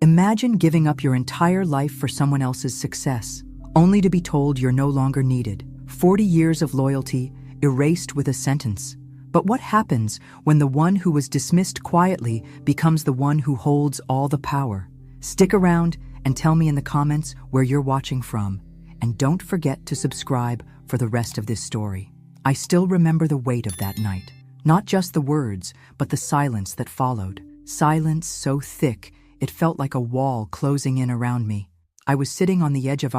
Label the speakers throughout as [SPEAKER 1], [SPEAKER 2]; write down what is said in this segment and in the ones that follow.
[SPEAKER 1] Imagine giving up your entire life for someone else's success, only to be told you're no longer needed. 40 years of loyalty erased with a sentence. But what happens when the one who was dismissed quietly becomes the one who holds all the power? Stick around and tell me in the comments where you're watching from. And don't forget to subscribe for the rest of this story. I still remember the weight of that night. Not just the words, but the silence that followed. Silence so thick, it felt like a wall closing in around me. I was sitting on the edge of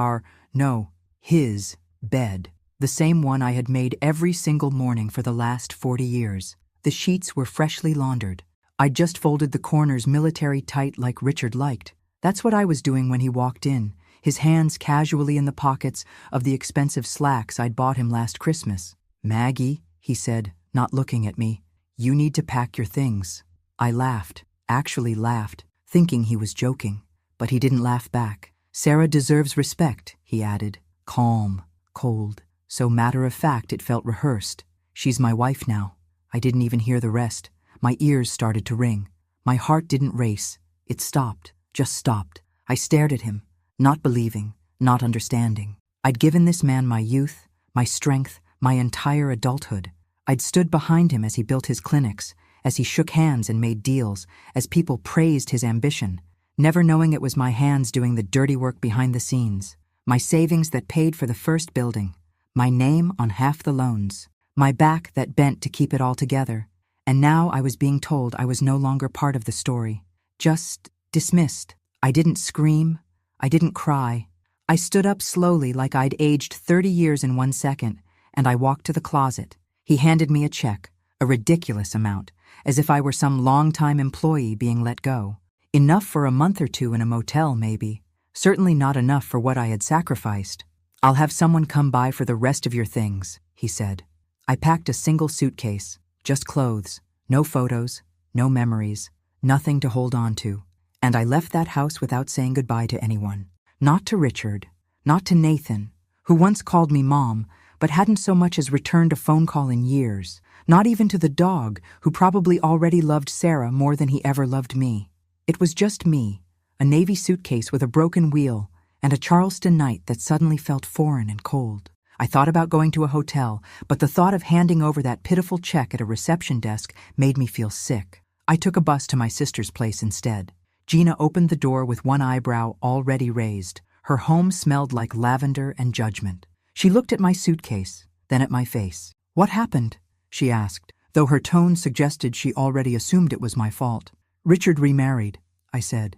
[SPEAKER 1] his bed. The same one I had made every single morning for the last 40 years. The sheets were freshly laundered. I'd just folded the corners military tight like Richard liked. That's what I was doing when he walked in, his hands casually in the pockets of the expensive slacks I'd bought him last Christmas. "Maggie," he said, not looking at me, "you need to pack your things." I laughed, actually laughed, thinking he was joking, but he didn't laugh back. "Sarah deserves respect," he added, calm, cold. So matter-of-fact it felt rehearsed. "She's my wife now." I didn't even hear the rest. My ears started to ring. My heart didn't race. It stopped, just stopped. I stared at him, not believing, not understanding. I'd given this man my youth, my strength, my entire adulthood. I'd stood behind him as he built his clinics, as he shook hands and made deals, as people praised his ambition, never knowing it was my hands doing the dirty work behind the scenes. My savings that paid for the first building. My name on half the loans, my back that bent to keep it all together, and now I was being told I was no longer part of the story, just dismissed. I didn't scream, I didn't cry. I stood up slowly like I'd aged 30 years in 1 second, and I walked to the closet. He handed me a check, a ridiculous amount, as if I were some long-time employee being let go. Enough for a month or two in a motel, maybe. Certainly not enough for what I had sacrificed. "I'll have someone come by for the rest of your things," he said. I packed a single suitcase, just clothes, no photos, no memories, nothing to hold on to. And I left that house without saying goodbye to anyone. Not to Richard, not to Nathan, who once called me Mom, but hadn't so much as returned a phone call in years. Not even to the dog, who probably already loved Sarah more than he ever loved me. It was just me, a Navy suitcase with a broken wheel, and a Charleston night that suddenly felt foreign and cold. I thought about going to a hotel, but the thought of handing over that pitiful check at a reception desk made me feel sick. I took a bus to my sister's place instead. Gina opened the door with one eyebrow already raised. Her home smelled like lavender and judgment. She looked at my suitcase, then at my face. "What happened?" she asked, though her tone suggested she already assumed it was my fault. "Richard remarried," I said.